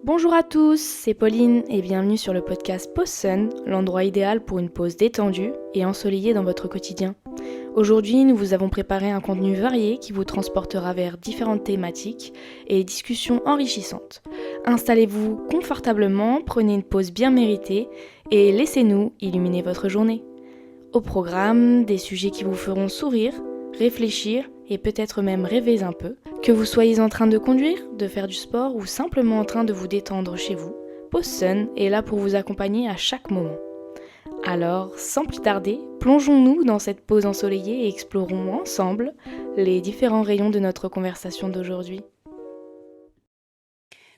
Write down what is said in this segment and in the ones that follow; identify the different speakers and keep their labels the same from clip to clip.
Speaker 1: Bonjour à tous, c'est Pauline et bienvenue sur le podcast Pause Sun, l'endroit idéal pour une pause détendue et ensoleillée dans votre quotidien. Aujourd'hui, nous vous avons préparé un contenu varié qui vous transportera vers différentes thématiques et discussions enrichissantes. Installez-vous confortablement, prenez une pause bien méritée et laissez-nous illuminer votre journée. Au programme, des sujets qui vous feront sourire, réfléchir et peut-être même rêver un peu. Que vous soyez en train de conduire, de faire du sport ou simplement en train de vous détendre chez vous, Pause Sun est là pour vous accompagner à chaque moment. Alors, sans plus tarder, plongeons-nous dans cette pause ensoleillée et explorons ensemble les différents rayons de notre conversation d'aujourd'hui.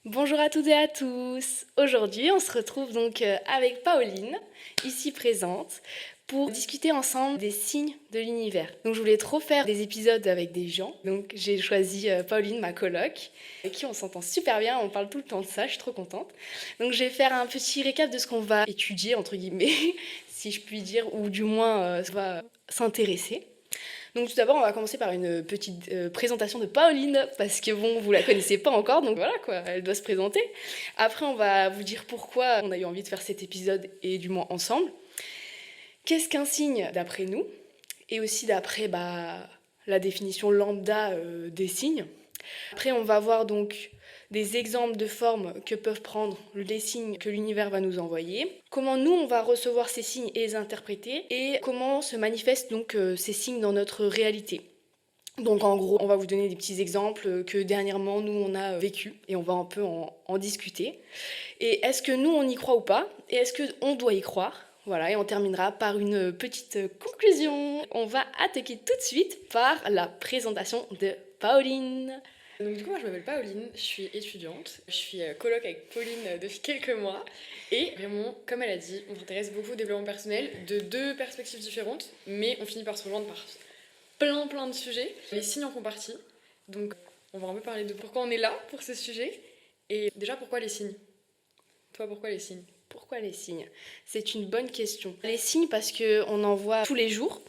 Speaker 1: Bonjour à toutes et à tous. Aujourd'hui, on se retrouve donc avec Pauline, ici présente, pour discuter ensemble des signes de l'univers. Donc je voulais trop faire des épisodes avec des gens, donc j'ai choisi Pauline, ma coloc, avec qui on s'entend super bien, on parle tout le temps de ça, je suis trop contente. Donc je vais faire un petit récap de ce qu'on va étudier, entre guillemets, si je puis dire, ou du moins on va s'intéresser. Donc tout d'abord, on va commencer par une petite présentation de Pauline, parce que bon, vous la connaissez pas encore, donc voilà quoi, elle doit se présenter. Après, on va vous dire pourquoi on a eu envie de faire cet épisode, et du moins ensemble. Qu'est-ce qu'un signe d'après nous? Et aussi d'après la définition lambda des signes. Après, on va voir donc des exemples de formes que peuvent prendre les signes que l'univers va nous envoyer, comment nous on va recevoir ces signes et les interpréter, et comment se manifestent donc ces signes dans notre réalité. Donc en gros, on va vous donner des petits exemples que dernièrement nous on a vécu et on va un peu en discuter. Et est-ce que nous on y croit ou pas? Et est-ce qu'on doit y croire? Voilà, et on terminera par une petite conclusion. On va attaquer tout de suite par la présentation de Pauline.
Speaker 2: Donc du coup, moi je m'appelle Pauline, je suis étudiante, je suis coloc avec Pauline depuis quelques mois et vraiment, comme elle a dit, on s'intéresse beaucoup au développement personnel de deux perspectives différentes, mais on finit par se rejoindre par plein de sujets. Les signes en font partie, donc on va un peu parler de pourquoi on est là pour ce sujet et déjà pourquoi les signes. Toi, pourquoi les signes?
Speaker 1: Pourquoi les signes? C'est une bonne question. Les signes parce qu'on en voit tous les jours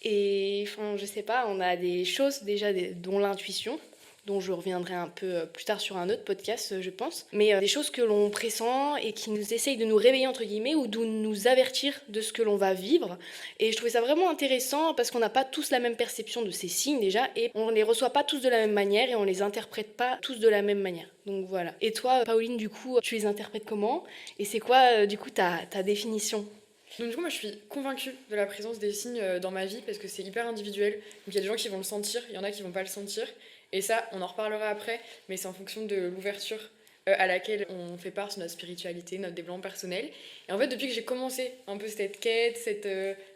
Speaker 1: et enfin, je sais pas, on a des choses déjà dont l'intuition, dont je reviendrai un peu plus tard sur un autre podcast, je pense, mais des choses que l'on pressent et qui nous essayent de nous réveiller, entre guillemets, ou de nous avertir de ce que l'on va vivre. Et je trouvais ça vraiment intéressant parce qu'on n'a pas tous la même perception de ces signes déjà, et on les reçoit pas tous de la même manière et on les interprète pas tous de la même manière. Donc voilà. Et toi, Pauline, du coup, tu les interprètes comment? Et c'est quoi, du coup, ta définition?
Speaker 2: Donc du coup, moi je suis convaincue de la présence des signes dans ma vie parce que c'est hyper individuel. Donc il y a des gens qui vont le sentir, il y en a qui vont pas le sentir. Et ça, on en reparlera après, mais c'est en fonction de l'ouverture à laquelle on fait part sur notre spiritualité, notre développement personnel. Et en fait, depuis que j'ai commencé un peu cette quête, cet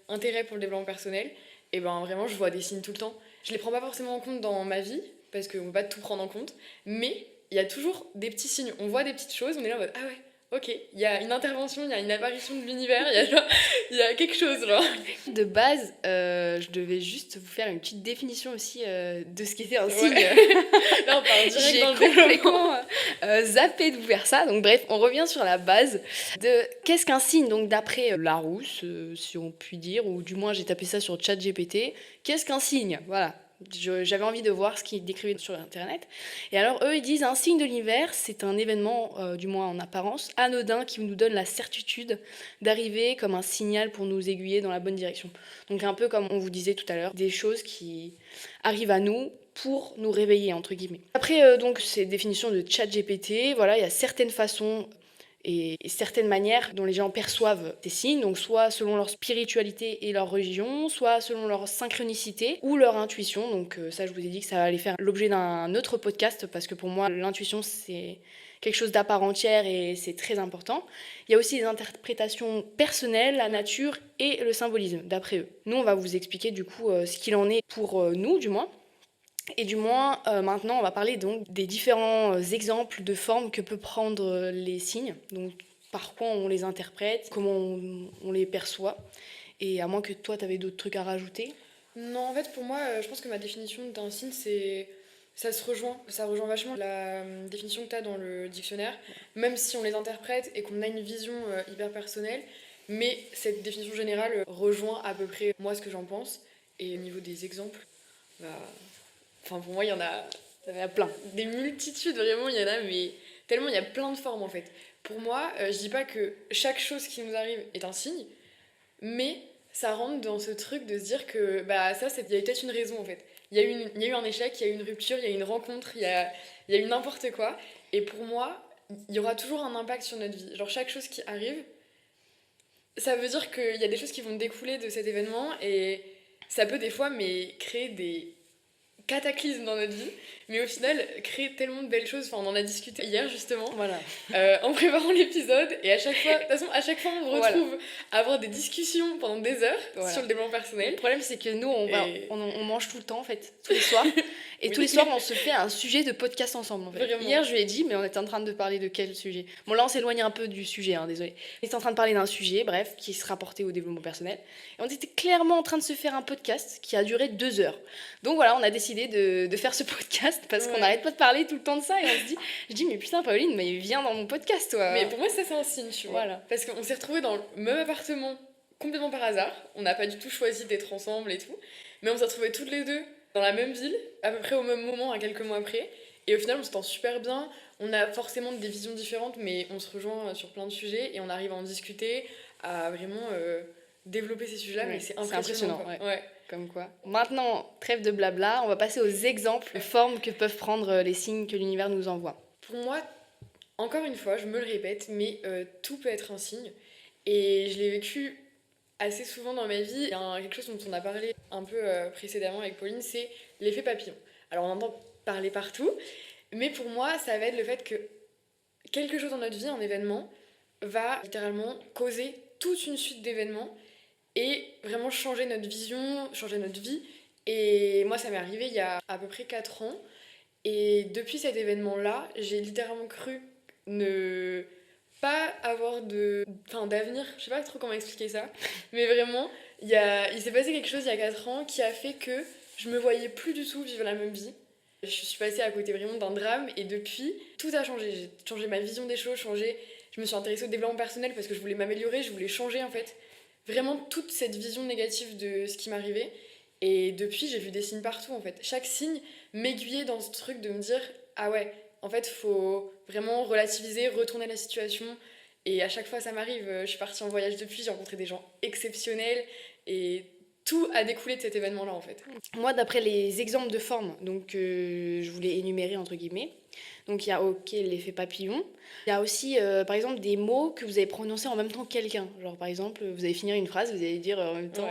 Speaker 2: intérêt pour le développement personnel, et ben vraiment, je vois des signes tout le temps. Je les prends pas forcément en compte dans ma vie, parce qu'on peut pas tout prendre en compte, mais il y a toujours des petits signes. On voit des petites choses, on est là en mode ah ouais. Ok, il y a une intervention, il y a une apparition de l'univers, il y a quelque chose, genre.
Speaker 1: De base, je devais juste vous faire une petite définition aussi de ce qu'était un signe.
Speaker 2: Ouais. Là, on part direct
Speaker 1: J'ai
Speaker 2: dans le développement.
Speaker 1: complètement zappé de vous faire ça. Donc bref, on revient sur la base de qu'est-ce qu'un signe. Donc d'après Larousse, si on peut dire, ou du moins j'ai tapé ça sur ChatGPT. Qu'est-ce qu'un signe? Voilà. J'avais envie de voir ce qu'ils décrivaient sur Internet. Et alors, eux, ils disent un signe de l'univers, c'est un événement, du moins en apparence, anodin qui nous donne la certitude d'arriver comme un signal pour nous aiguiller dans la bonne direction. Donc, un peu comme on vous disait tout à l'heure, des choses qui arrivent à nous pour nous réveiller, entre guillemets. Après, donc, ces définitions de ChatGPT, voilà, il y a certaines façons et certaines manières dont les gens perçoivent ces signes, donc soit selon leur spiritualité et leur religion, soit selon leur synchronicité ou leur intuition. Donc ça, je vous ai dit que ça allait faire l'objet d'un autre podcast parce que pour moi, l'intuition, c'est quelque chose d'à part entière et c'est très important. Il y a aussi les interprétations personnelles, la nature et le symbolisme, d'après eux. Nous, on va vous expliquer du coup ce qu'il en est pour nous, du moins. Et du moins, maintenant, on va parler donc des différents exemples de formes que peuvent prendre les signes. Donc, par quoi on les interprète, comment on les perçoit. Et à moins que toi, tu avais d'autres trucs à rajouter.
Speaker 2: Non, en fait, pour moi, je pense que ma définition d'un signe, c'est. Ça se rejoint. Ça rejoint vachement la définition que tu as dans le dictionnaire, même si on les interprète et qu'on a une vision hyper personnelle. Mais cette définition générale rejoint à peu près moi ce que j'en pense. Et au niveau des exemples, bah. Enfin, pour moi, il y en a
Speaker 1: Ça va plein.
Speaker 2: des multitudes, vraiment, il y en a, mais Tellement il y a plein de formes en fait. Pour moi, je dis pas que chaque chose qui nous arrive est un signe, mais ça rentre dans ce truc de se dire que bah ça, il y a peut-être une raison en fait. Il y a eu un échec, il y a eu une rupture, il y a eu une rencontre, il y a eu n'importe quoi. Et pour moi, il y aura toujours un impact sur notre vie. Genre chaque chose qui arrive, ça veut dire qu'il y a des choses qui vont découler de cet événement et ça peut des fois mais créer des cataclysmes dans notre vie, mais au final créer tellement de belles choses. Enfin, on en a discuté hier justement
Speaker 1: Voilà.
Speaker 2: en préparant l'épisode et à chaque fois, de toute façon, à chaque fois on retrouve à avoir des discussions pendant des heures sur le développement personnel.
Speaker 1: Le problème c'est que nous on mange tout le temps en fait, tous les soirs. Et tous les soirs, on se fait un sujet de podcast ensemble. En fait. Hier, je lui ai dit, mais on était en train de parler de quel sujet? Bon, là, on s'éloigne un peu du sujet, désolé. On était en train de parler d'un sujet, bref, qui se rapportait au développement personnel. Et on était clairement en train de se faire un podcast qui a duré 2 heures. Donc voilà, on a décidé de faire ce podcast parce qu'on n'arrête pas de parler tout le temps de ça. Et je dis, mais putain, Pauline, mais viens dans mon podcast, toi.
Speaker 2: Mais pour moi, ça, c'est un signe, tu vois. Voilà. Parce qu'on s'est retrouvés dans le même appartement complètement par hasard. On n'a pas du tout choisi d'être ensemble et tout. Mais on s'est retrouvés toutes les deux dans la même ville, à peu près au même moment, à quelques mois après. Et au final, on s'entend super bien. On a forcément des visions différentes, mais on se rejoint sur plein de sujets et on arrive à en discuter, à vraiment développer ces sujets-là. Mais c'est impressionnant.
Speaker 1: Ouais. Comme quoi. Maintenant, trêve de blabla, on va passer aux exemples de formes que peuvent prendre les signes que l'univers nous envoie.
Speaker 2: Pour moi, encore une fois, je me le répète, mais tout peut être un signe. Et je l'ai vécu assez souvent dans ma vie. Il y a quelque chose dont on a parlé un peu précédemment avec Pauline, c'est l'effet papillon. Alors on entend parler partout, mais pour moi, ça va être le fait que quelque chose dans notre vie, un événement, va littéralement causer toute une suite d'événements et vraiment changer notre vision, changer notre vie. Et moi, ça m'est arrivé il y a à peu près 4 ans. Et depuis cet événement-là, j'ai littéralement cru ne pas avoir d'avenir. Je sais pas trop comment expliquer ça. Mais vraiment, il s'est passé quelque chose il y a 4 ans qui a fait que je me voyais plus du tout vivre la même vie. Je suis passée à côté vraiment d'un drame et depuis, tout a changé. J'ai changé ma vision des choses, je me suis intéressée au développement personnel parce que je voulais m'améliorer, je voulais changer en fait. Vraiment toute cette vision négative de ce qui m'arrivait. Et depuis, j'ai vu des signes partout en fait. Chaque signe m'aiguillait dans ce truc de me dire ah ouais, en fait, faut vraiment relativiser, retourner la situation. Et à chaque fois, ça m'arrive. Je suis partie en voyage depuis, j'ai rencontré des gens exceptionnels et tout a découlé de cet événement-là en fait.
Speaker 1: Moi, d'après les exemples de formes, donc je voulais énumérer entre guillemets. Donc il y a l'effet papillon. Il y a aussi par exemple des mots que vous avez prononcés en même temps que quelqu'un. Genre par exemple, vous allez finir une phrase, vous allez dire en même temps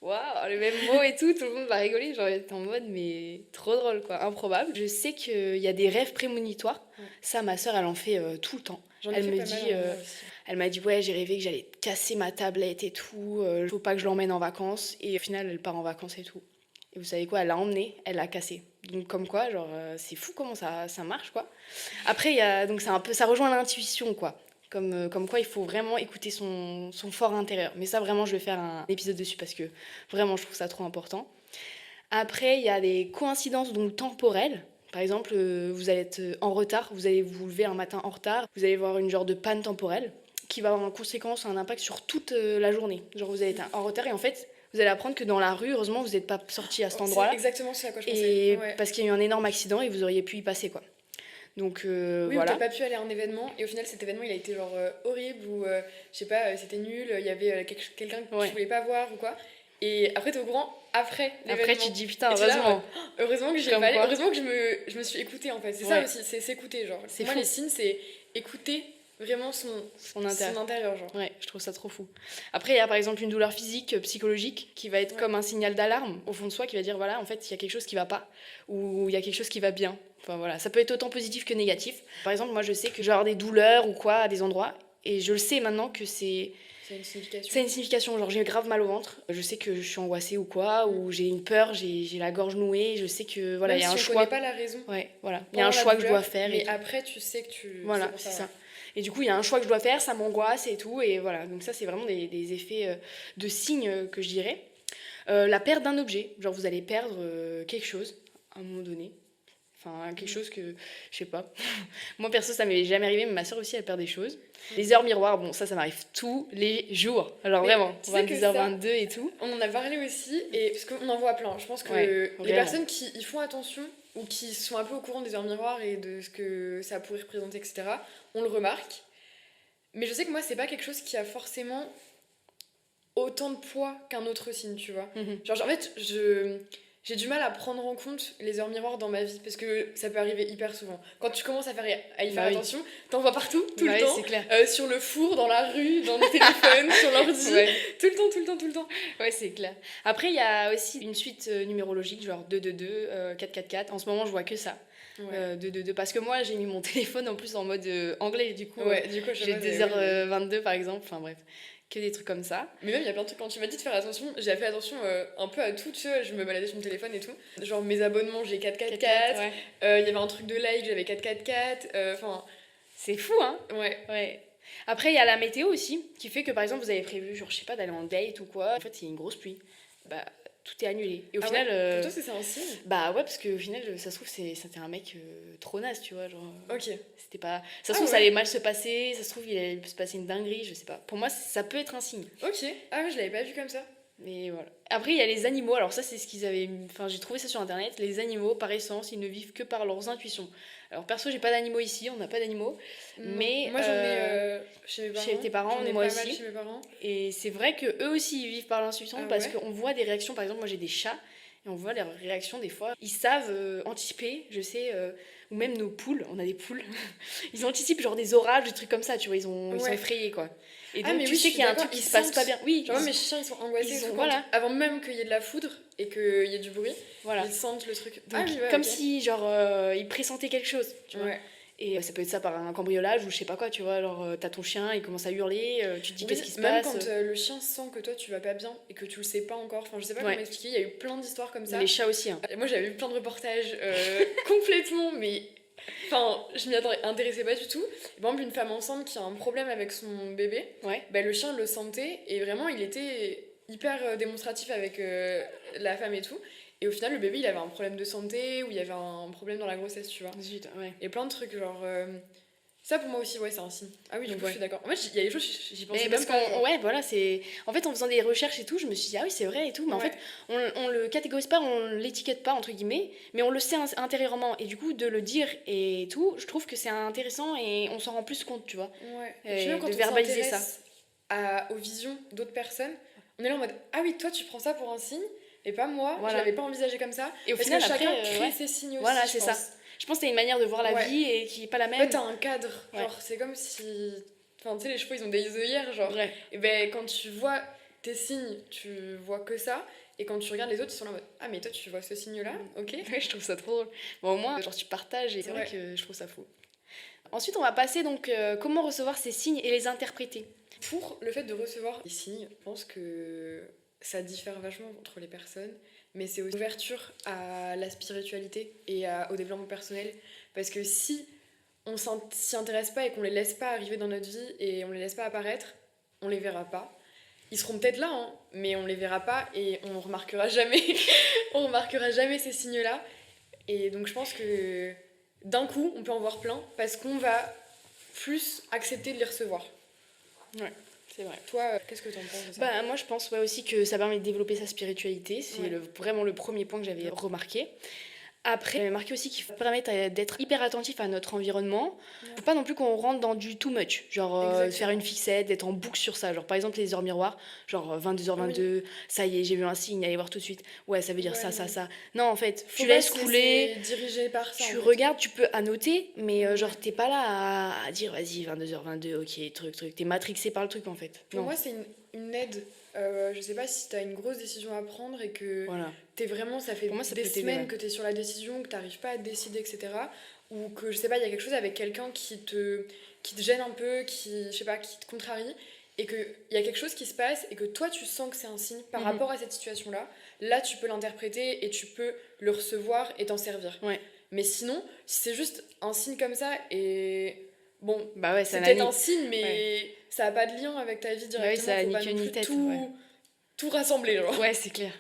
Speaker 1: waouh, le même mot et tout le monde va rigoler, genre être en mode mais trop drôle quoi, improbable. Je sais qu'il y a des rêves prémonitoires. Ça, ma sœur, elle en fait tout le temps. Elle m'a dit ouais, j'ai rêvé que j'allais casser ma tablette et tout, faut pas que je l'emmène en vacances, et au final elle part en vacances et tout. Et vous savez quoi, elle l'a emmené, elle l'a cassé. Donc comme quoi, genre c'est fou comment ça marche quoi. Après donc c'est un peu, ça rejoint l'intuition quoi. Comme quoi il faut vraiment écouter son fort intérieur. Mais ça vraiment je vais faire un épisode dessus parce que vraiment je trouve ça trop important. Après il y a des coïncidences donc temporelles. Par exemple, vous allez être en retard, vous allez vous lever un matin en retard, vous allez avoir une genre de panne temporelle qui va avoir en conséquence un impact sur toute la journée. Genre vous allez être en retard et en fait, vous allez apprendre que dans la rue, heureusement, vous n'êtes pas sorti à cet endroit-là.
Speaker 2: C'est exactement ce à quoi je pensais.
Speaker 1: Et parce qu'il y a eu un énorme accident et vous auriez pu y passer quoi. Donc
Speaker 2: oui,
Speaker 1: voilà.
Speaker 2: Ou t'as pas pu aller à un événement et au final cet événement il a été genre horrible ou je sais pas, c'était nul, il y avait quelqu'un que tu voulais pas voir ou quoi. Et après t'es au courant après l'événement.
Speaker 1: Après tu te dis putain heureusement.
Speaker 2: Heureusement que j'y ai pas allé, heureusement que je me suis écoutée en fait. C'est ça aussi, c'est s'écouter genre.
Speaker 1: C'est
Speaker 2: moi
Speaker 1: fou.
Speaker 2: Les signes c'est écouter vraiment son intérieur genre.
Speaker 1: Ouais, je trouve ça trop fou. Après il y a par exemple une douleur physique, psychologique qui va être comme un signal d'alarme au fond de soi qui va dire voilà en fait il y a quelque chose qui va pas ou il y a quelque chose qui va bien. Enfin voilà, ça peut être autant positif que négatif. Par exemple, moi je sais que je vais avoir des douleurs ou quoi à des endroits et je le sais maintenant que c'est
Speaker 2: une signification.
Speaker 1: C'est une signification, genre j'ai grave mal au ventre, je sais que je suis angoissée ou quoi, ou j'ai une peur, j'ai la gorge nouée, je sais que voilà, il y a un choix.
Speaker 2: On connaît pas la raison.
Speaker 1: Ouais, voilà, il y a un choix que je dois faire.
Speaker 2: Mais après tu sais que tu.
Speaker 1: Voilà, c'est ça. Et du coup, il y a un choix que je dois faire, ça m'angoisse et tout, et voilà. Donc ça, c'est vraiment des effets de signes que je dirais. La perte d'un objet, genre vous allez perdre quelque chose à un moment donné. Enfin, quelque chose que, je sais pas. Moi, perso, ça m'est jamais arrivé, mais ma soeur aussi, elle perd des choses. Les heures miroirs, bon, ça m'arrive tous les jours. Alors mais vraiment, 22h22 et tout.
Speaker 2: On en a parlé aussi, et parce qu'on en voit plein. Je pense que les personnes qui y font attention ou qui sont un peu au courant des heures miroirs et de ce que ça pourrait représenter, etc., on le remarque. Mais je sais que moi, c'est pas quelque chose qui a forcément autant de poids qu'un autre signe, tu vois. Genre, en fait, j'ai du mal à prendre en compte les heures miroirs dans ma vie parce que ça peut arriver hyper souvent. Quand tu commences à y faire attention, t'en vois partout, tout le temps.
Speaker 1: C'est clair.
Speaker 2: Sur le four, dans la rue, dans le téléphone, sur l'ordi, tout le temps, tout le temps, tout le temps.
Speaker 1: Ouais, c'est clair. Après, il y a aussi une suite numérologique, genre 222, 444. En ce moment, je vois que ça. 222. Parce que moi, j'ai mis mon téléphone en plus en mode anglais, du coup.
Speaker 2: Du coup
Speaker 1: j'ai 2h22 par exemple. Enfin bref. Que des trucs comme ça.
Speaker 2: Mais même il y a plein de trucs, quand tu m'as dit de faire attention, j'ai fait attention un peu à tout, tu sais, je me baladais sur mon téléphone et tout. Genre mes abonnements, j'ai 444, il y avait un truc de like, j'avais 444, enfin...
Speaker 1: c'est fou, hein.
Speaker 2: Ouais.
Speaker 1: Après, il y a la météo aussi, qui fait que par exemple, vous avez prévu, genre, je sais pas, d'aller en date ou quoi. En fait, il y a une grosse pluie. Bah, tout est annulé. Et au final.
Speaker 2: Ouais, pour toi, c'est un signe?
Speaker 1: Bah ouais, parce qu'au final, ça se trouve, c'était un mec trop naze, tu vois. Genre,
Speaker 2: ok.
Speaker 1: C'était pas. Ça se trouve, ça allait mal se passer, ça se trouve, il allait se passer une dinguerie, je sais pas. Pour moi, ça peut être un signe.
Speaker 2: Ok. Ah ouais, je l'avais pas vu comme ça.
Speaker 1: Mais voilà. Après, il y a les animaux. Alors, ça, c'est ce qu'ils avaient. Enfin, j'ai trouvé ça sur internet. Les animaux, par essence, ils ne vivent que par leurs intuitions. Alors, perso, j'ai pas d'animaux ici, on n'a pas d'animaux. Mais.
Speaker 2: Moi, j'en ai chez mes parents.
Speaker 1: Chez tes parents,
Speaker 2: j'en ai
Speaker 1: moi
Speaker 2: pas
Speaker 1: aussi.
Speaker 2: mal chez mes parents.
Speaker 1: Et c'est vrai que eux aussi, ils vivent par l'intuition parce qu'on voit des réactions. Par exemple, moi, j'ai des chats. Et on voit leurs réactions des fois. Ils savent anticiper, je sais, ou même nos poules, on a des poules. Ils anticipent genre des orages, des trucs comme ça, tu vois, ils sont effrayés quoi. Et donc tu sais qu'il y a un truc qui se passe pas bien. Oui,
Speaker 2: genre mes chiens ils sont angoissés
Speaker 1: voilà.
Speaker 2: Avant même qu'il y ait de la foudre et qu'il y ait du bruit,
Speaker 1: voilà.
Speaker 2: Ils sentent le truc.
Speaker 1: Donc, comme si genre ils pressentaient quelque chose, tu vois. Et ça peut être ça par un cambriolage ou je sais pas quoi, tu vois, genre t'as ton chien, il commence à hurler, tu te dis qu'est-ce qui se passe.
Speaker 2: Même quand le chien sent que toi tu vas pas bien et que tu le sais pas encore, enfin je sais pas comment expliquer, il y a eu plein d'histoires comme ça.
Speaker 1: Les chats aussi. Hein.
Speaker 2: Moi j'avais vu plein de reportages complètement, mais enfin je m'y intéressais pas du tout. Par exemple une femme enceinte qui a un problème avec son bébé, bah, le chien le sentait et vraiment il était hyper démonstratif avec la femme et tout. Et au final, le bébé, il avait un problème de santé ou il y avait un problème dans la grossesse, tu vois.
Speaker 1: Zut, ouais.
Speaker 2: Et plein de trucs, genre... Ça, pour moi aussi, c'est un signe. Ah oui, du coup, je suis d'accord. En fait, il y a des choses, j'y pensais même pas.
Speaker 1: Ouais, voilà, c'est... En fait, en faisant des recherches et tout, je me suis dit, ah oui, c'est vrai et tout. Mais en fait, on le catégorise pas, on l'étiquette pas, entre guillemets, mais on le sait intérieurement. Et du coup, de le dire et tout, je trouve que c'est intéressant et on s'en rend plus compte, tu vois.
Speaker 2: Ouais.
Speaker 1: Et
Speaker 2: puis même quand
Speaker 1: de
Speaker 2: on
Speaker 1: verbaliser ça.
Speaker 2: aux visions d'autres personnes, on est là en mode, ah oui, toi, tu prends ça pour un signe. Et pas moi,
Speaker 1: voilà.
Speaker 2: je l'avais pas envisagé comme ça.
Speaker 1: Et au final,
Speaker 2: chacun crée ses signes aussi.
Speaker 1: Voilà, c'est ça. Je pense que c'est une manière de voir la vie et qui est pas la même.
Speaker 2: En fait, t'as un cadre. Genre, c'est comme si. Enfin, tu sais, les chevaux, ils ont des œillères, genre. Et ben, quand tu vois tes signes, tu vois que ça. Et quand tu regardes les autres, ils sont là en mode, ah, mais toi, tu vois ce signe-là, ok.
Speaker 1: Je trouve ça trop drôle. Bon, au moins, genre, tu partages et c'est vrai que je trouve ça fou. Ensuite, on va passer donc comment recevoir ces signes et les interpréter.
Speaker 2: Pour le fait de recevoir les signes, je pense que ça diffère vachement entre les personnes, mais c'est aussi ouverture à la spiritualité et au développement personnel. Parce que si on s'y intéresse pas et qu'on les laisse pas arriver dans notre vie et on les laisse pas apparaître, on les verra pas. Ils seront peut-être là, hein, mais on les verra pas et on remarquera jamais, on remarquera jamais ces signes-là. Et donc je pense que d'un coup, on peut en voir plein parce qu'on va plus accepter de les recevoir.
Speaker 1: Ouais, c'est vrai.
Speaker 2: Toi, qu'est-ce que t'en penses de ça ?
Speaker 1: Moi, je pense aussi que ça permet de développer sa spiritualité. C'est vraiment le premier point que j'avais remarqué. Après, j'avais marqué aussi qu'il faut permettre d'être hyper attentif à notre environnement. Faut pas non plus qu'on rentre dans du too much. Genre, faire une fixette, d'être en boucle sur ça. Genre, par exemple, les heures miroirs. Genre, 22h22, ça y est, j'ai vu un signe, allez voir tout de suite. Ouais, ça veut dire ça. Non, en fait, tu laisses couler.
Speaker 2: Dirigé par ça.
Speaker 1: Tu regardes, tu peux annoter, mais genre, t'es pas là à dire, vas-y, 22h22, ok, truc. T'es matrixé par le truc, en fait.
Speaker 2: Pour moi, c'est une aide. Je sais pas si t'as une grosse décision à prendre et que t'es vraiment, ça fait des semaines que t'es sur la décision, que t'arrives pas à te décider, etc. Ou que, je sais pas, il y a quelque chose avec quelqu'un qui te gêne un peu, qui te contrarie, et qu'il y a quelque chose qui se passe et que toi tu sens que c'est un signe par rapport à cette situation-là. Là, tu peux l'interpréter et tu peux le recevoir et t'en servir. Mais sinon, si c'est juste un signe comme ça et... Bon, c'est peut-être un signe, mais ça n'a pas de lien avec ta vie directement.
Speaker 1: Ça n'a ni queue ni tête.
Speaker 2: Tout rassembler, genre.
Speaker 1: Ouais, c'est clair.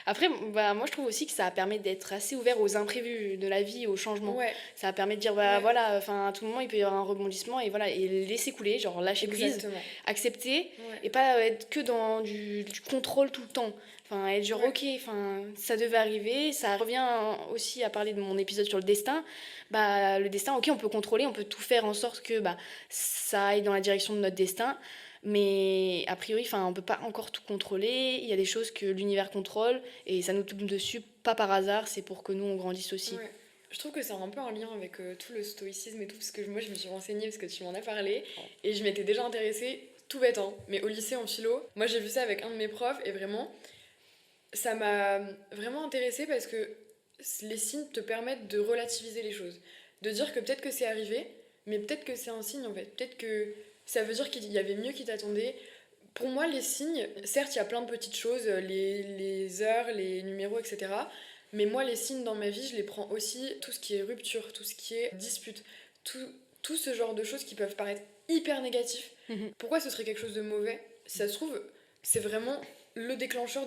Speaker 1: Après, bah, moi je trouve aussi que ça permet d'être assez ouvert aux imprévus de la vie, aux changements.
Speaker 2: Ouais,
Speaker 1: Ça permet de dire, bah
Speaker 2: ouais,
Speaker 1: voilà, enfin à tout moment il peut y avoir un rebondissement et voilà, et laisser couler, genre lâcher prise,
Speaker 2: exactement.
Speaker 1: accepter
Speaker 2: Ouais,
Speaker 1: et pas être que dans du contrôle tout le temps. Enfin, être genre,
Speaker 2: ouais,
Speaker 1: ok, enfin, ça devait arriver, ça revient aussi à parler de mon épisode sur le destin. Bah, le destin, ok, on peut contrôler, on peut tout faire en sorte que bah, ça aille dans la direction de notre destin. Mais a priori, enfin, on peut pas encore tout contrôler. Il y a des choses que l'univers contrôle et ça nous tombe dessus, pas par hasard, c'est pour que nous on grandisse aussi.
Speaker 2: ouais. Je trouve que c'est un peu un lien avec tout le stoïcisme et tout, parce que moi je me suis renseignée parce que tu m'en as parlé, et je m'étais déjà intéressée, tout bête, hein, mais au lycée en philo, moi j'ai vu ça avec un de mes profs, et vraiment, ça m'a vraiment intéressée parce que les signes te permettent de relativiser les choses. De dire que peut-être que c'est arrivé, mais peut-être que c'est un signe en fait. Peut-être que ça veut dire qu'il y avait mieux qui t'attendait. Pour moi, les signes, certes, il y a plein de petites choses, les heures, les numéros, etc. Mais moi, les signes dans ma vie, je les prends aussi tout ce qui est rupture, tout ce qui est dispute, tout, tout ce genre de choses qui peuvent paraître hyper négatifs.
Speaker 1: Mhm.
Speaker 2: Pourquoi ce serait quelque chose de mauvais? Si ça se trouve, c'est vraiment le déclencheur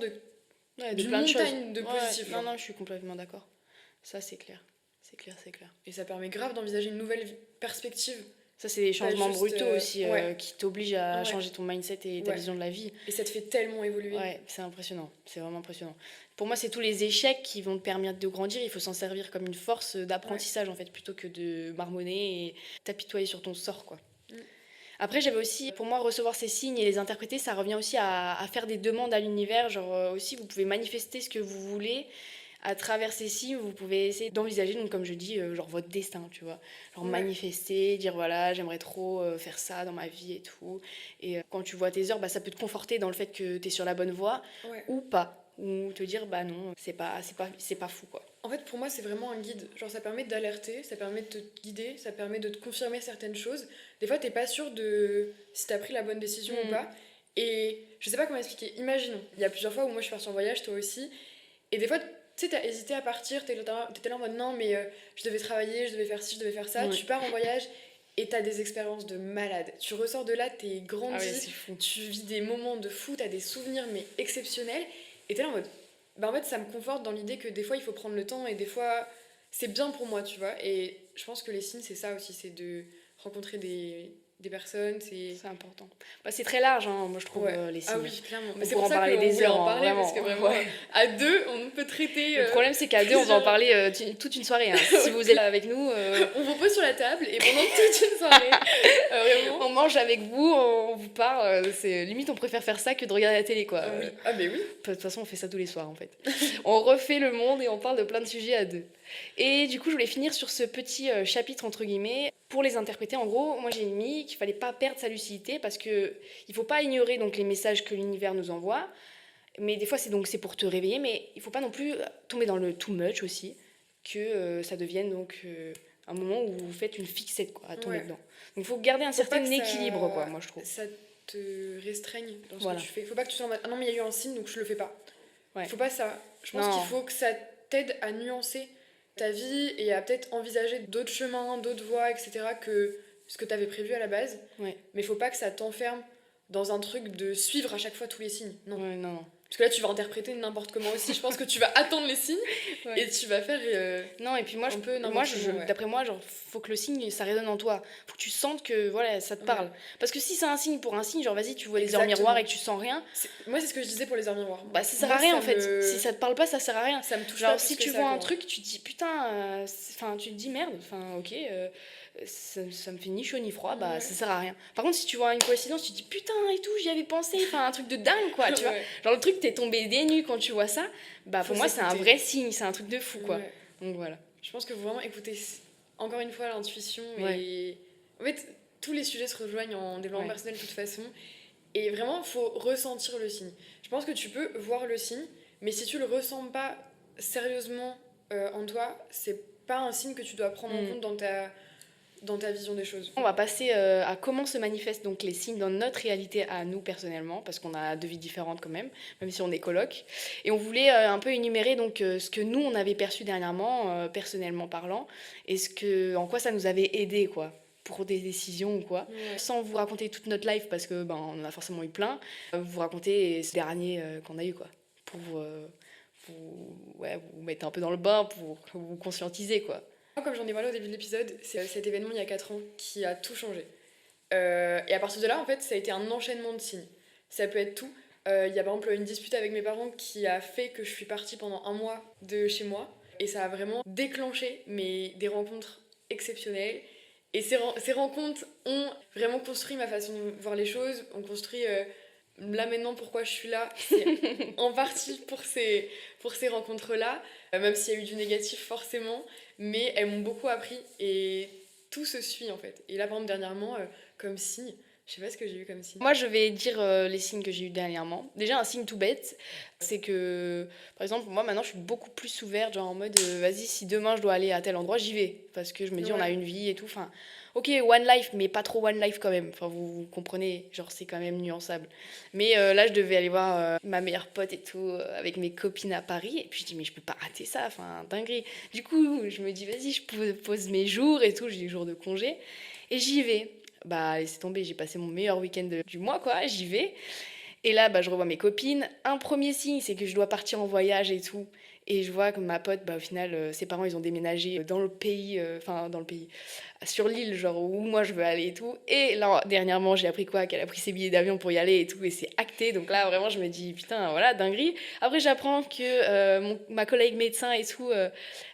Speaker 1: Ouais, de
Speaker 2: d'une
Speaker 1: plein de choses.
Speaker 2: montagne de
Speaker 1: Ouais,
Speaker 2: positifs.
Speaker 1: non,
Speaker 2: Genre.
Speaker 1: non, je suis complètement d'accord. Ça, c'est clair. C'est clair, c'est clair.
Speaker 2: Et ça permet grave d'envisager une nouvelle perspective.
Speaker 1: Ça, c'est des
Speaker 2: Pas
Speaker 1: changements
Speaker 2: juste,
Speaker 1: brutaux aussi
Speaker 2: ouais,
Speaker 1: qui t'obligent à
Speaker 2: ouais,
Speaker 1: changer ton mindset et ta
Speaker 2: ouais.
Speaker 1: vision de la vie.
Speaker 2: Et ça te fait tellement évoluer.
Speaker 1: Ouais, c'est impressionnant. C'est vraiment impressionnant. Pour moi, c'est tous les échecs qui vont te permettre de grandir. Il faut s'en servir comme une force
Speaker 2: Ouais.
Speaker 1: d'apprentissage, en fait, plutôt que de marmonner et t'apitoyer sur ton sort, quoi.
Speaker 2: Mm.
Speaker 1: Après, j'avais aussi, pour moi, recevoir ces signes et les interpréter, ça revient aussi à faire des demandes à l'univers. Genre, aussi, vous pouvez manifester ce que vous voulez. À travers ces signes, vous pouvez essayer d'envisager, donc comme je dis, genre votre destin, tu vois. Genre
Speaker 2: Ouais.
Speaker 1: manifester, dire voilà, j'aimerais trop faire ça dans ma vie et tout. Et quand tu vois tes heures, bah, ça peut te conforter dans le fait que tu es sur la bonne voie
Speaker 2: Ouais.
Speaker 1: ou pas. Ou te dire, bah non, c'est pas fou, quoi.
Speaker 2: En fait, pour moi, c'est vraiment un guide. Genre, ça permet d'alerter, ça permet de te guider, ça permet de te confirmer certaines choses. Des fois, t'es pas sûr de si t'as pris la bonne décision ou
Speaker 1: Mm.
Speaker 2: pas. Et je sais pas comment expliquer. Imaginons, il y a plusieurs fois où moi je suis partie en voyage, toi aussi. Et des fois, tu sais, t'as hésité à partir, t'étais là en mode non, mais je devais travailler, je devais faire ci, je devais faire ça.
Speaker 1: Ouais.
Speaker 2: Tu pars en voyage et t'as des expériences de malade. Tu ressors de là, t'es grandi,
Speaker 1: Ah ouais, c'est fou.
Speaker 2: tu vis des moments de fou, t'as des souvenirs mais exceptionnels. Et t'es là en mode, bah en fait, ça me conforte dans l'idée que des fois, il faut prendre le temps et des fois, c'est bien pour moi, tu vois. Et je pense que les signes, c'est ça aussi, c'est de rencontrer des personnes, c'est...
Speaker 1: C'est important. Bah, c'est très large, hein, moi je trouve,
Speaker 2: Ouais.
Speaker 1: les signes.
Speaker 2: Ah oui, clairement. Mais
Speaker 1: On
Speaker 2: c'est
Speaker 1: pourrait
Speaker 2: pour
Speaker 1: en
Speaker 2: ça
Speaker 1: parler
Speaker 2: qu'on
Speaker 1: des
Speaker 2: voulait
Speaker 1: heures,
Speaker 2: en
Speaker 1: hein,
Speaker 2: parler,
Speaker 1: vraiment.
Speaker 2: parce que vraiment,
Speaker 1: Ouais.
Speaker 2: à deux, on peut traiter...
Speaker 1: Le problème, c'est qu'à deux, on va en
Speaker 2: plusieurs-
Speaker 1: parler toute une soirée. Hein. Si vous êtes là avec nous,
Speaker 2: On vous pose sur la table et pendant toute une soirée, vraiment...
Speaker 1: on mange avec vous, on vous parle. C'est limite, on préfère faire ça que de regarder la télé, quoi.
Speaker 2: Ah oui, ah mais oui.
Speaker 1: De toute façon, on fait ça tous les soirs, en fait. On refait le monde et on parle de plein de sujets à deux. Et du coup, je voulais finir sur ce petit chapitre, entre guillemets, pour les interpréter. En gros, moi, j'ai mis qu'il fallait pas perdre sa lucidité parce que il faut pas ignorer donc les messages que l'univers nous envoie. Mais des fois, c'est pour te réveiller, mais il faut pas non plus tomber dans le too much aussi, que ça devienne donc un moment où vous faites une fixette, quoi, à tomber
Speaker 2: Ouais.
Speaker 1: dedans. Donc, il faut garder un
Speaker 2: Faut pas
Speaker 1: certain
Speaker 2: que ça-
Speaker 1: équilibre, quoi, moi, je trouve.
Speaker 2: Ça te restreigne dans ce
Speaker 1: Voilà.
Speaker 2: que tu fais. Faut pas que tu sois en mode, ah non, mais il y a eu un signe, donc je le fais pas.
Speaker 1: Ouais.
Speaker 2: Faut pas ça. Je pense
Speaker 1: Non.
Speaker 2: qu'il faut que ça t'aide à nuancer ta vie et à peut-être envisager d'autres chemins, d'autres voies, etc. que ce que t'avais prévu à la base.
Speaker 1: Ouais.
Speaker 2: Mais faut pas que ça t'enferme dans un truc de suivre à chaque fois tous les signes. Non.
Speaker 1: Ouais, non, non.
Speaker 2: Parce que là, tu vas interpréter n'importe comment aussi. Je pense que tu vas attendre les signes
Speaker 1: Ouais.
Speaker 2: et tu vas faire.
Speaker 1: Non, et puis moi,
Speaker 2: Un peu n'importe
Speaker 1: moi
Speaker 2: comment, ouais.
Speaker 1: d'après moi, genre, faut que le signe, ça résonne en toi. Faut que tu sentes que voilà, ça te parle.
Speaker 2: Ouais.
Speaker 1: Parce que si c'est un signe pour un signe, genre vas-y, tu vois des heures
Speaker 2: Exactement.
Speaker 1: miroirs et que tu sens rien,
Speaker 2: Moi, c'est ce que je disais pour les heures miroirs.
Speaker 1: bah ça sert
Speaker 2: Moi,
Speaker 1: à rien
Speaker 2: ça
Speaker 1: en fait.
Speaker 2: me-
Speaker 1: Si ça te parle pas, ça sert à rien.
Speaker 2: Ça me touche
Speaker 1: Genre
Speaker 2: pas
Speaker 1: si
Speaker 2: plus
Speaker 1: tu
Speaker 2: que
Speaker 1: vois
Speaker 2: ça,
Speaker 1: un
Speaker 2: quoi.
Speaker 1: truc, tu te dis putain, enfin tu te dis merde, enfin ok, ça me fait ni chaud ni froid, bah
Speaker 2: Ouais.
Speaker 1: ça sert à rien. Par contre, si tu vois une coïncidence, tu te dis putain et tout, j'y avais pensé, enfin un truc de dingue quoi, tu vois.
Speaker 2: Ouais.
Speaker 1: Genre le truc, t'es tombé des nues quand tu vois ça, bah
Speaker 2: Faut
Speaker 1: pour moi c'est un
Speaker 2: s'écouter.
Speaker 1: vrai signe, c'est un truc de fou quoi.
Speaker 2: Ouais.
Speaker 1: Donc voilà.
Speaker 2: Je pense que faut vraiment écouter encore une fois l'intuition
Speaker 1: Ouais.
Speaker 2: et en fait tous les sujets se rejoignent en développement
Speaker 1: Ouais.
Speaker 2: personnel de toute façon et vraiment faut ressentir le signe. Je pense que tu peux voir le signe mais si tu le ressens pas sérieusement en toi, c'est pas un signe que tu dois prendre en
Speaker 1: Mm.
Speaker 2: compte dans ta vision des choses.
Speaker 1: On va passer à comment se manifestent donc les signes dans notre réalité à nous personnellement, parce qu'on a deux vies différentes quand même si on est coloc. Et on voulait un peu énumérer donc ce que nous on avait perçu dernièrement, personnellement parlant, et en quoi ça nous avait aidé quoi, pour des décisions ou quoi.
Speaker 2: Ouais.
Speaker 1: Sans vous raconter toute notre life parce que on en a forcément eu plein, vous raconter ce dernier qu'on a eu quoi, pour vous mettez un peu dans le bain pour vous conscientiser, quoi.
Speaker 2: Moi, comme j'en ai parlé au début de l'épisode, c'est cet événement il y a 4 ans qui a tout changé. Et à partir de là, en fait, ça a été un enchaînement de signes. Ça peut être tout. Il y a par exemple une dispute avec mes parents qui a fait que je suis partie pendant un mois de chez moi. Et ça a vraiment déclenché des rencontres exceptionnelles. Et ces rencontres ont vraiment construit ma façon de voir les choses, ont construit là maintenant pourquoi je suis là. C'est en partie pour ces rencontres-là, même s'il y a eu du négatif forcément, mais elles m'ont beaucoup appris et tout se suit en fait. Et là par exemple dernièrement, comme signe, je sais pas ce que j'ai eu comme signe.
Speaker 1: Moi, je vais dire les signes que j'ai eu dernièrement. Déjà, un signe tout bête, c'est que, par exemple, moi, maintenant, je suis beaucoup plus ouverte, genre en mode, vas-y, si demain je dois aller à tel endroit, j'y vais. Parce que je me dis, on a
Speaker 2: Ouais.
Speaker 1: une vie et tout. Enfin, ok, one life, mais pas trop one life quand même. Enfin, vous comprenez, genre, c'est quand même nuançable. Mais là, je devais aller voir ma meilleure pote et tout, avec mes copines à Paris. Et puis, je dis, mais je peux pas rater ça, enfin, dinguerie. Du coup, je me dis, vas-y, je pose mes jours et tout, j'ai des jours de congé. Et j'y vais. Bah, laissez tomber, j'ai passé mon meilleur week-end du mois, quoi, j'y vais. Et là, bah, je revois mes copines. Un premier signe, c'est que je dois partir en voyage et tout. Et je vois que ma pote, bah, au final, ses parents, ils ont déménagé dans le pays, dans le pays, sur l'île, genre où moi je veux aller et tout. Et là, dernièrement, j'ai appris quoi? Qu'elle a pris ses billets d'avion pour y aller et tout, et c'est acté. Donc là, vraiment, je me dis, putain, voilà, dinguerie. Après, j'apprends que ma collègue médecin et tout,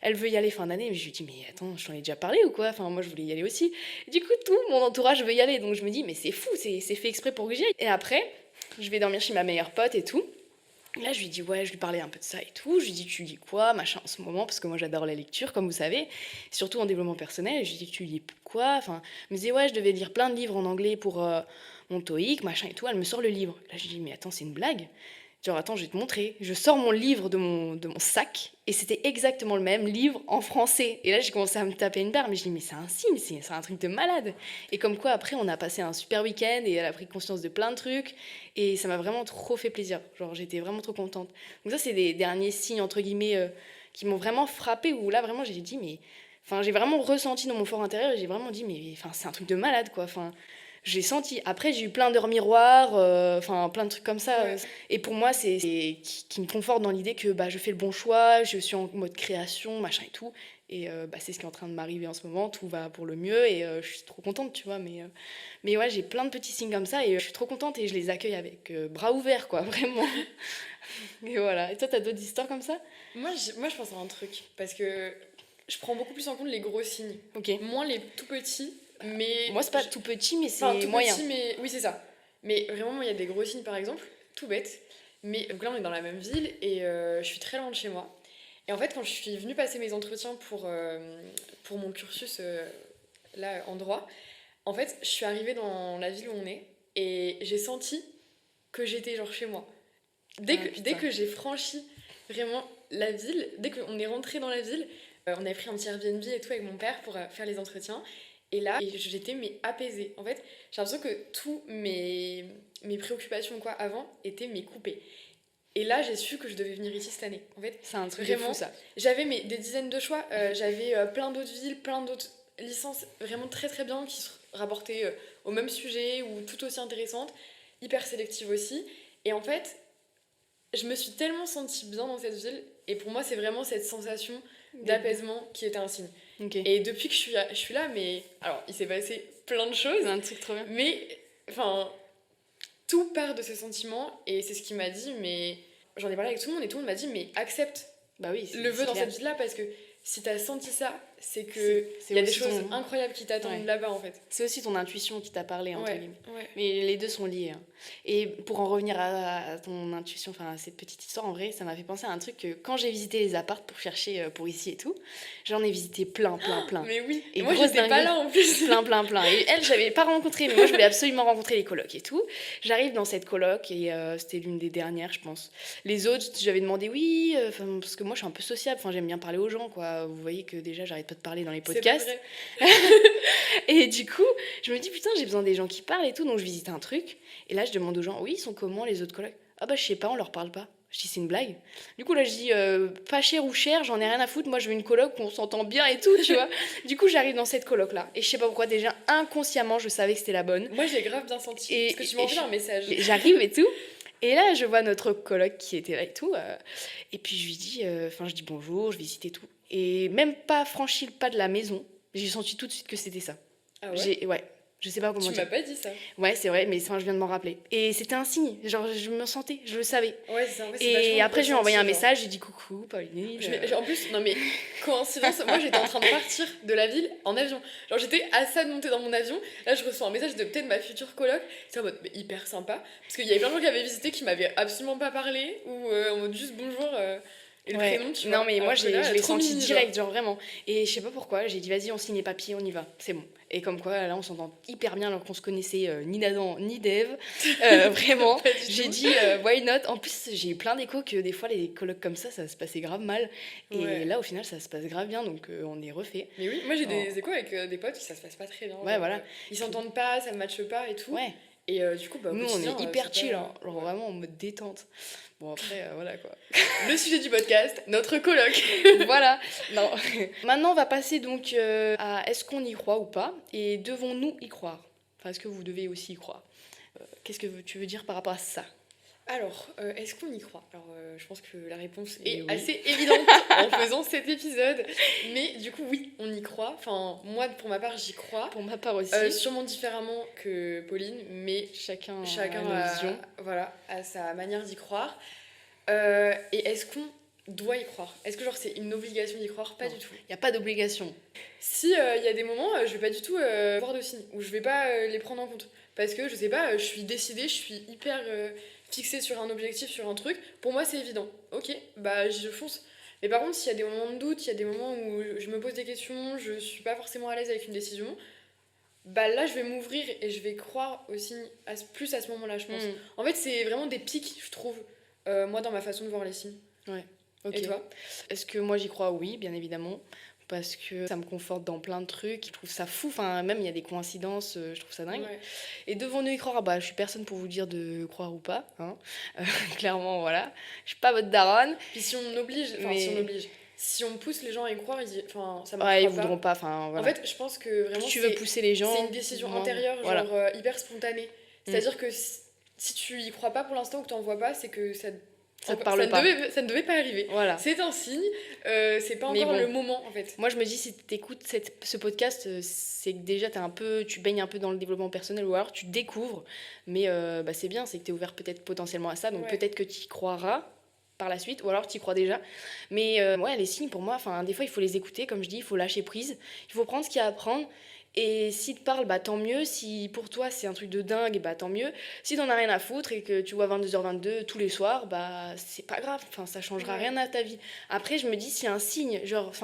Speaker 1: elle veut y aller fin d'année. Mais je lui dis, mais attends, je t'en ai déjà parlé ou quoi? Enfin, moi, je voulais y aller aussi. Du coup, tout mon entourage veut y aller. Donc je me dis, mais c'est fou, c'est fait exprès pour que j'y aille. Et après, je vais dormir chez ma meilleure pote et tout. Là, je lui dis, ouais, je lui parlais un peu de ça et tout. Je lui dis, tu lis quoi, machin, en ce moment, parce que moi, j'adore la lecture, comme vous savez, surtout en développement personnel. Et je lui dis, tu lis quoi? Enfin, elle me disait, ouais, je devais lire plein de livres en anglais pour mon TOEIC, machin et tout. Elle me sort le livre. Là, je lui dis, mais attends, c'est une blague? Genre, attends, je vais te montrer. Je sors mon livre de mon sac, et c'était exactement le même livre en français. Et là, j'ai commencé à me taper une barre, mais je dis, mais c'est un signe, c'est un truc de malade. Et comme quoi, après, on a passé un super week-end, et elle a pris conscience de plein de trucs. Et ça m'a vraiment trop fait plaisir. Genre, j'étais vraiment trop contente. Donc ça, c'est des derniers signes, entre guillemets, qui m'ont vraiment frappée, où là, vraiment, j'ai dit, mais... Enfin, j'ai vraiment ressenti dans mon fort intérieur, et j'ai vraiment dit, mais enfin, c'est un truc de malade, quoi. Enfin, j'ai senti. Après, j'ai eu plein d'heures miroirs, enfin, plein de trucs comme ça.
Speaker 2: Ouais.
Speaker 1: Et pour moi, c'est qui me conforte dans l'idée que bah, je fais le bon choix, je suis en mode création, machin et tout. Et bah, c'est ce qui est en train de m'arriver en ce moment, tout va pour le mieux, et je suis trop contente, tu vois. Mais ouais, j'ai plein de petits signes comme ça, et je suis trop contente, et je les accueille avec bras ouverts, quoi, vraiment. Et voilà. Et toi, t'as d'autres histoires comme ça?
Speaker 2: Moi, je pense à un truc, parce que je prends beaucoup plus en compte les gros signes.
Speaker 1: Ok.
Speaker 2: Moins les tout petits, mais...
Speaker 1: Moi, c'est pas tout petit, mais
Speaker 2: Enfin,
Speaker 1: c'est
Speaker 2: tout
Speaker 1: moyen.
Speaker 2: petit, mais... Oui, c'est ça. Mais vraiment, moi, il y a des gros signes, par exemple, tout bête. Mais donc là, on est dans la même ville, et je suis très loin de chez moi. Et en fait, quand je suis venue passer mes entretiens pour mon cursus, là, en droit, en fait, je suis arrivée dans la ville où on est, et j'ai senti que j'étais genre chez moi. Dès
Speaker 1: Ah,
Speaker 2: que, dès
Speaker 1: putain.
Speaker 2: que j'ai franchi vraiment la ville, dès qu'on est rentré dans la ville, on avait pris un petit Airbnb et tout avec mon père pour faire les entretiens. Et là, j'étais mais apaisée. En fait, j'ai l'impression que tous mes préoccupations quoi avant étaient mais coupées. Et là, j'ai su que je devais venir ici cette année. En fait,
Speaker 1: C'est un truc de
Speaker 2: vraiment,
Speaker 1: fou, ça.
Speaker 2: j'avais des dizaines de choix. J'avais plein d'autres villes, plein d'autres licences vraiment très très bien qui se rapportaient au même sujet ou tout aussi intéressantes, hyper sélectives aussi. Et en fait, je me suis tellement sentie bien dans cette ville. Et pour moi, c'est vraiment cette sensation d'apaisement qui était un signe.
Speaker 1: Ok.
Speaker 2: Et depuis que je suis là, mais alors il s'est passé plein de choses,
Speaker 1: C'est un truc trop bien.
Speaker 2: mais enfin, tout part de ce sentiment. Et c'est ce qu'il m'a dit, mais j'en ai parlé avec tout le monde et tout le monde m'a dit, mais accepte
Speaker 1: Bah oui,
Speaker 2: le vœu
Speaker 1: c'est
Speaker 2: dans
Speaker 1: clair.
Speaker 2: cette ville-là parce que si t'as senti ça, c'est que
Speaker 1: C'est
Speaker 2: il y a des
Speaker 1: aussi
Speaker 2: choses
Speaker 1: ton-
Speaker 2: incroyables qui t'attendent
Speaker 1: Ouais.
Speaker 2: là-bas en fait.
Speaker 1: C'est aussi ton intuition qui t'a parlé, entre
Speaker 2: Ouais,
Speaker 1: guillemets.
Speaker 2: ouais.
Speaker 1: Mais les deux sont liés, hein. Et pour en revenir à ton intuition, enfin à cette petite histoire, en vrai, ça m'a fait penser à un truc que quand j'ai visité les apparts pour chercher pour ici et tout, j'en ai visité plein.
Speaker 2: Mais oui,
Speaker 1: Et
Speaker 2: et moi
Speaker 1: grosse
Speaker 2: j'étais pas
Speaker 1: dinguerie.
Speaker 2: là en plus.
Speaker 1: Plein. Et elle, j'avais pas rencontré, mais moi, je voulais absolument rencontrer les colocs et tout. J'arrive dans cette coloc et c'était l'une des dernières, je pense. Les autres, j'avais demandé oui, parce que moi, je suis un peu sociable, enfin, j'aime bien parler aux gens, quoi. Vous voyez que déjà, j'arrête pas de parler dans les
Speaker 2: C'est pas
Speaker 1: podcasts.
Speaker 2: vrai.
Speaker 1: Et du coup, je me dis, putain, j'ai besoin des gens qui parlent et tout, donc je visite un truc. Et là, je demande aux gens, oui, ils sont comment les autres colocs? Ah bah, je sais pas, on leur parle pas. Je dis, c'est une blague. Du coup, là, je dis, pas cher ou cher, j'en ai rien à foutre. Moi, je veux une coloc où on s'entend bien et tout, tu vois. Du coup, j'arrive dans cette coloc-là. Et je sais pas pourquoi, déjà, inconsciemment, je savais que c'était la bonne.
Speaker 2: Moi j'ai grave bien senti.
Speaker 1: Et-
Speaker 2: Parce que tu m'as envoyé
Speaker 1: et-
Speaker 2: un message.
Speaker 1: Et j'arrive et tout. Et là, je vois notre coloc qui était là et tout. Et puis je lui dis, je dis bonjour, je visite et tout. Et même pas franchi le pas de la maison, j'ai senti tout de suite que c'était ça.
Speaker 2: Ah ouais?
Speaker 1: Ouais, je sais pas comment
Speaker 2: Tu
Speaker 1: dire.
Speaker 2: m'as pas dit ça.
Speaker 1: Ouais, c'est vrai, mais je viens de m'en rappeler. Et c'était un signe, genre je me sentais, je le savais.
Speaker 2: Ouais, c'est ça. En fait, c'est
Speaker 1: Et
Speaker 2: vachement
Speaker 1: après, je lui ai envoyé un
Speaker 2: ressenti, genre.
Speaker 1: message, j'ai dit coucou, Pauline.
Speaker 2: En plus, non mais, coïncidence, moi j'étais en train de partir de la ville en avion. Genre j'étais à ça de monter dans mon avion. Là, je reçois un message de peut-être ma future coloc. C'est en mode mais hyper sympa. Parce qu'il y avait plein de gens qui avaient visité qui m'avaient absolument pas parlé. Ou en mode juste bonjour et le
Speaker 1: Ouais.
Speaker 2: prénom, tu vois.
Speaker 1: Non, mais moi,
Speaker 2: Alors que là,
Speaker 1: je l'ai
Speaker 2: trop
Speaker 1: senti
Speaker 2: mimi,
Speaker 1: direct, genre vraiment. Et je sais pas pourquoi, j'ai dit, vas-y, on signe les papiers, on y va, c'est bon. Et comme quoi, là, on s'entend hyper bien alors qu'on se connaissait ni d'Adam ni d'Ève. Vraiment.
Speaker 2: Pas du
Speaker 1: J'ai
Speaker 2: tout.
Speaker 1: dit, why not? En plus, j'ai eu plein d'échos que des fois, les colocs comme ça se passait grave mal. Et
Speaker 2: Ouais.
Speaker 1: là, au final, ça se passe grave bien, donc on est refait.
Speaker 2: Mais oui, moi j'ai
Speaker 1: Oh.
Speaker 2: des échos avec des potes qui ça se passe pas très bien.
Speaker 1: Ouais,
Speaker 2: genre,
Speaker 1: voilà.
Speaker 2: ils s'entendent pas, ça matche pas et tout.
Speaker 1: Ouais.
Speaker 2: Et du coup, bah, au
Speaker 1: Nous, on
Speaker 2: quotidien,
Speaker 1: est hyper
Speaker 2: c'est
Speaker 1: chill,
Speaker 2: pas-
Speaker 1: hein. Genre
Speaker 2: ouais.
Speaker 1: vraiment en mode détente. Bon, après, voilà quoi.
Speaker 2: Le sujet du podcast, notre coloc.
Speaker 1: Voilà. Non. Maintenant, on va passer donc à est-ce qu'on y croit ou pas et devons-nous y croire? Enfin, est-ce que vous devez aussi y croire? Qu'est-ce que tu veux dire par rapport à ça?
Speaker 2: Alors, est-ce qu'on y croit? Alors, je pense que la réponse
Speaker 1: Eh
Speaker 2: est
Speaker 1: oui.
Speaker 2: assez évidente en faisant cet épisode. Mais du coup, oui, on y croit. Enfin, moi, pour ma part, j'y crois.
Speaker 1: Pour ma part aussi,
Speaker 2: Sûrement différemment que Pauline, mais
Speaker 1: chacun
Speaker 2: chacun
Speaker 1: a nos visions.
Speaker 2: voilà, a sa manière d'y croire. Et est-ce qu'on doit y croire? Est-ce que genre c'est une obligation d'y croire? Pas
Speaker 1: Non.
Speaker 2: du tout.
Speaker 1: Il n'y a pas d'obligation.
Speaker 2: Si il y a des moments, je vais pas du tout voir de signes, ou je vais pas les prendre en compte. Parce que je sais pas, je suis décidée, je suis hyper fixée sur un objectif, sur un truc. Pour moi, c'est évident. Ok, bah je fonce. Mais par contre, s'il y a des moments de doute, il y a des moments où je me pose des questions, je suis pas forcément à l'aise avec une décision, bah là, je vais m'ouvrir et je vais croire aux signes plus à ce moment-là, je pense.
Speaker 1: Mm.
Speaker 2: En fait, c'est vraiment des pics, je trouve, moi, dans ma façon de voir les signes.
Speaker 1: Ok.
Speaker 2: Et toi?
Speaker 1: Est-ce que moi j'y crois? Oui, bien évidemment. Parce que ça me conforte dans plein de trucs. Je trouve ça fou. Enfin, même il y a des coïncidences, je trouve ça dingue.
Speaker 2: Ouais.
Speaker 1: Et devons-nous y croire? Bah, je suis personne pour vous dire de croire ou pas. Hein. Clairement, voilà. Je suis pas votre daronne.
Speaker 2: Puis si on oblige, enfin
Speaker 1: Mais-
Speaker 2: si on oblige, si on pousse les gens à y croire, enfin, ça marchera
Speaker 1: Ouais, ils
Speaker 2: pas.
Speaker 1: voudront pas. Enfin, voilà.
Speaker 2: En fait, je pense que vraiment
Speaker 1: Plus tu veux pousser les gens,
Speaker 2: c'est une décision
Speaker 1: moins-
Speaker 2: intérieure,
Speaker 1: voilà.
Speaker 2: genre hyper spontanée. C'est-à-dire que si tu y crois pas pour l'instant ou que t'en vois pas, c'est que
Speaker 1: Ça te parle pas.
Speaker 2: ça ne devait pas arriver.
Speaker 1: Voilà.
Speaker 2: C'est un signe, c'est pas
Speaker 1: Mais
Speaker 2: encore
Speaker 1: bon.
Speaker 2: le moment en fait.
Speaker 1: Moi, je me dis, si tu écoutes ce podcast, c'est que déjà, tu baignes un peu dans le développement personnel ou alors tu découvres. Mais bah, c'est bien, c'est que tu es ouvert peut-être potentiellement à ça. Donc
Speaker 2: Ouais.
Speaker 1: peut-être que tu y croiras par la suite ou alors tu y crois déjà. Mais ouais, les signes, pour moi, des fois, il faut les écouter. Comme je dis, il faut lâcher prise. Il faut prendre ce qu'il y a à prendre. Et s'ils te parlent, bah tant mieux. Si pour toi c'est un truc de dingue, bah tant mieux. Si t'en as rien à foutre et que tu vois 22h22 tous les soirs, bah c'est pas grave. Enfin, ça changera
Speaker 2: Ouais.
Speaker 1: rien à ta vie. Après, je me dis, s'il y a un signe,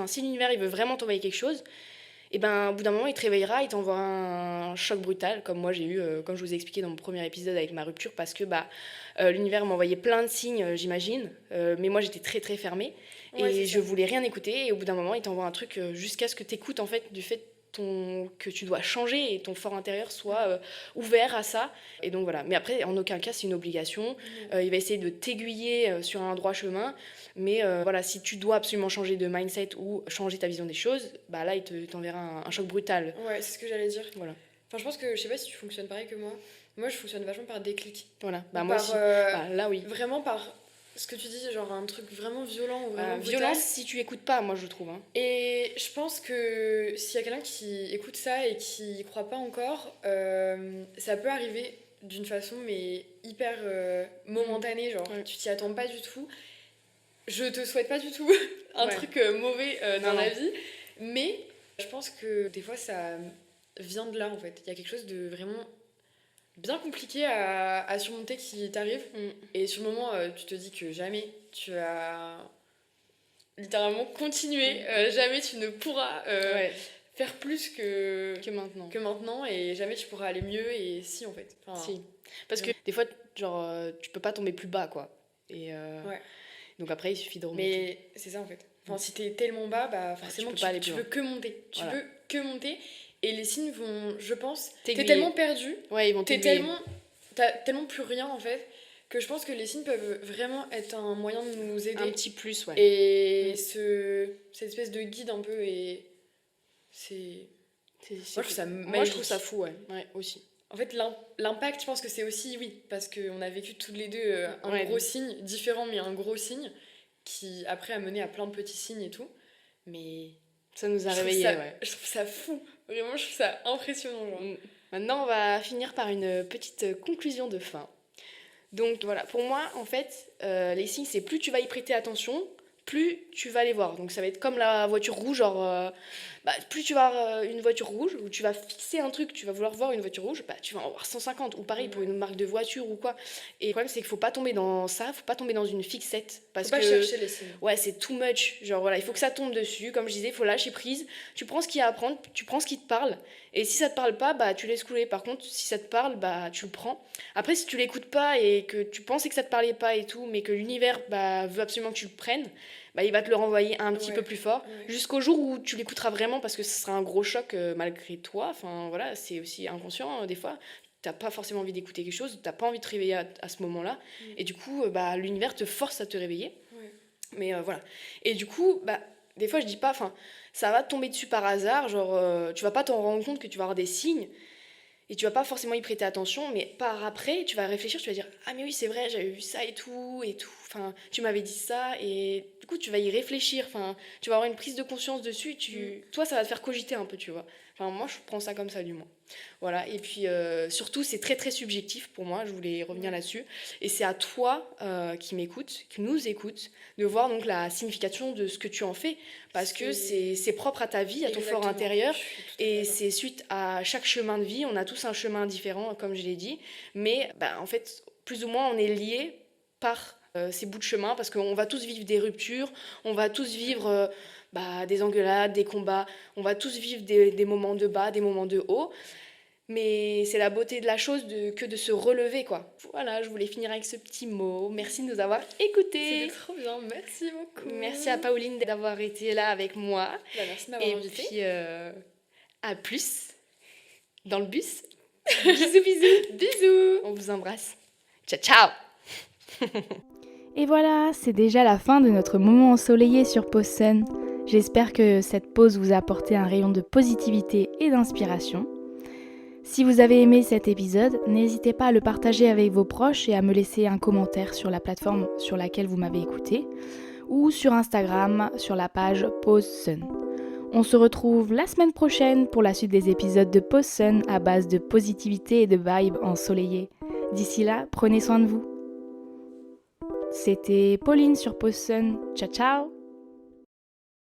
Speaker 1: si l'univers il veut vraiment t'envoyer quelque chose, et ben au bout d'un moment il te réveillera, il t'envoie un choc brutal, comme moi j'ai eu, comme je vous ai expliqué dans mon premier épisode avec ma rupture, parce que l'univers m'envoyait plein de signes, j'imagine, mais moi j'étais très très fermée
Speaker 2: Ouais,
Speaker 1: et
Speaker 2: c'est
Speaker 1: je
Speaker 2: ça.
Speaker 1: voulais rien écouter. Et au bout d'un moment il t'envoie un truc jusqu'à ce que t'écoutes en fait du fait que tu dois changer et ton fort intérieur soit ouvert à ça. Et donc voilà. Mais après, en aucun cas, c'est une obligation. Il va essayer de t'aiguiller sur un droit chemin. Mais voilà, si tu dois absolument changer de mindset ou changer ta vision des choses, bah là, t'enverra un choc brutal.
Speaker 2: Ouais, c'est ce que j'allais dire.
Speaker 1: Voilà.
Speaker 2: Enfin, je pense que je sais pas si tu fonctionnes pareil que moi. Moi, je fonctionne vachement par déclic.
Speaker 1: Voilà.
Speaker 2: Ou
Speaker 1: Moi
Speaker 2: par,
Speaker 1: aussi. Là, oui.
Speaker 2: Vraiment par ce que tu dis, genre un truc vraiment violent ou vraiment brutal.
Speaker 1: Violence, si tu écoutes pas, moi, je trouve. Hein.
Speaker 2: Et je pense que s'il y a quelqu'un qui écoute ça et qui y croit pas encore, ça peut arriver d'une façon mais hyper momentanée, genre
Speaker 1: Ouais.
Speaker 2: tu t'y attends pas du tout. Je te souhaite pas du tout un
Speaker 1: Ouais.
Speaker 2: truc mauvais dans
Speaker 1: Non,
Speaker 2: la
Speaker 1: non.
Speaker 2: vie, mais je pense que des fois ça vient de là en fait. Il y a quelque chose de vraiment bien compliqué à surmonter qui t'arrive. Et sur le moment, tu te dis que jamais tu vas littéralement continuer, jamais tu ne pourras
Speaker 1: Ouais.
Speaker 2: faire plus
Speaker 1: Que maintenant.
Speaker 2: que maintenant et jamais tu pourras aller mieux. Et si, en fait. Enfin,
Speaker 1: Si. Parce que des fois, genre, tu peux pas tomber plus bas, quoi. Et
Speaker 2: Ouais.
Speaker 1: donc après, il suffit de remonter.
Speaker 2: Mais c'est ça en fait. Enfin, si t'es tellement bas, bah forcément
Speaker 1: peux pas aller
Speaker 2: tu
Speaker 1: plus
Speaker 2: veux que monter. Tu
Speaker 1: Voilà.
Speaker 2: veux que monter. Et les signes vont, je pense, t'es
Speaker 1: T'aiguiller.
Speaker 2: tellement perdu,
Speaker 1: Ouais, ils vont t'aiguiller.
Speaker 2: t'as tellement plus rien en fait, que je pense que les signes peuvent vraiment être un moyen de nous aider.
Speaker 1: Un petit plus, ouais.
Speaker 2: Et cette espèce de guide un peu, et c'est...
Speaker 1: C'est-
Speaker 2: Moi, je trouve ça
Speaker 1: Moi, je
Speaker 2: magique.
Speaker 1: trouve ça fou, ouais. Ouais, aussi.
Speaker 2: En fait, l'impact, je pense que c'est aussi, oui, parce qu'on a vécu toutes les deux un
Speaker 1: Ouais.
Speaker 2: gros signe, différent, mais un gros signe, qui après a mené à plein de petits signes et tout. Mais
Speaker 1: Ça nous a
Speaker 2: je trouve
Speaker 1: réveillés,
Speaker 2: ça,
Speaker 1: ouais.
Speaker 2: je trouve ça fou. Vraiment, je trouve ça impressionnant, genre.
Speaker 1: Maintenant, on va finir par une petite conclusion de fin. Donc voilà, pour moi, en fait, les signes, c'est plus tu vas y prêter attention, plus tu vas les voir. Donc ça va être comme la voiture rouge, genre, plus tu vas avoir une voiture rouge, où tu vas fixer un truc, tu vas vouloir voir une voiture rouge, tu vas en voir 150, ou pareil pour une marque de voiture ou quoi. Et le problème, c'est qu'il faut pas tomber dans ça, faut pas tomber dans une fixette, parce
Speaker 2: Faut pas
Speaker 1: que
Speaker 2: chercher les signes.
Speaker 1: ouais, c'est too much. Genre voilà, il faut que ça tombe dessus. Comme je disais, il faut lâcher prise. Tu prends ce qu'il y a à apprendre, tu prends ce qui te parle. Et si ça te parle pas, tu laisses couler. Par contre, si ça te parle, tu le prends. Après, si tu l'écoutes pas et que tu pensais que ça te parlait pas et tout, mais que l'univers veut absolument que tu le prennes, il va te le renvoyer un petit
Speaker 2: Ouais.
Speaker 1: peu plus fort.
Speaker 2: Ouais.
Speaker 1: Jusqu'au jour où tu l'écouteras vraiment parce que ce sera un gros choc malgré toi. Enfin voilà, c'est aussi inconscient des fois. T'as pas forcément envie d'écouter quelque chose, t'as pas envie de te réveiller à ce moment-là. Et du coup, l'univers te force à te réveiller.
Speaker 2: Ouais.
Speaker 1: Mais voilà. Et du coup, des fois, je dis pas, enfin, ça va te tomber dessus par hasard, genre, tu vas pas t'en rendre compte que tu vas avoir des signes, et tu vas pas forcément y prêter attention, mais par après, tu vas réfléchir, tu vas dire, ah mais oui, c'est vrai, j'avais vu ça et tout, enfin, tu m'avais dit ça, et du coup, tu vas y réfléchir, enfin, tu vas avoir une prise de conscience dessus, toi, ça va te faire cogiter un peu, tu vois. Enfin, moi, je prends ça comme ça, du moins. Voilà, et puis surtout, c'est très très subjectif pour moi, je voulais revenir là-dessus. Et c'est à toi qui m'écoute, qui nous écoute, de voir donc la signification de ce que tu en fais. Parce que c'est propre à ta vie, à ton fort
Speaker 2: Exactement.
Speaker 1: intérieur.
Speaker 2: Je suis tout à fait
Speaker 1: Et
Speaker 2: d'accord.
Speaker 1: c'est suite à chaque chemin de vie, on a tous un chemin différent, comme je l'ai dit. Mais en fait, plus ou moins, on est liés par ces bouts de chemin, parce qu'on va tous vivre des ruptures, on va tous vivre des engueulades, des combats, on va tous vivre des moments de bas, des moments de haut. Mais c'est la beauté de la chose que de se relever, quoi. Voilà, je voulais finir avec ce petit mot. Merci de nous avoir écoutés.
Speaker 2: C'était trop bien, merci beaucoup.
Speaker 1: Merci à Pauline d'avoir été là avec moi.
Speaker 2: Merci de m'avoir
Speaker 1: Et
Speaker 2: invitée.
Speaker 1: puis, à plus dans le bus. Bisous, bisous.
Speaker 2: Bisous.
Speaker 1: On vous embrasse. Ciao, ciao.
Speaker 3: Et voilà, c'est déjà la fin de notre moment ensoleillé sur Pause Sun. J'espère que cette pause vous a apporté un rayon de positivité et d'inspiration. Si vous avez aimé cet épisode, n'hésitez pas à le partager avec vos proches et à me laisser un commentaire sur la plateforme sur laquelle vous m'avez écouté ou sur Instagram sur la page Pause Sun. On se retrouve la semaine prochaine pour la suite des épisodes de Pause Sun à base de positivité et de vibes ensoleillées. D'ici là, prenez soin de vous. C'était Pauline sur Pause Sun. Ciao ciao!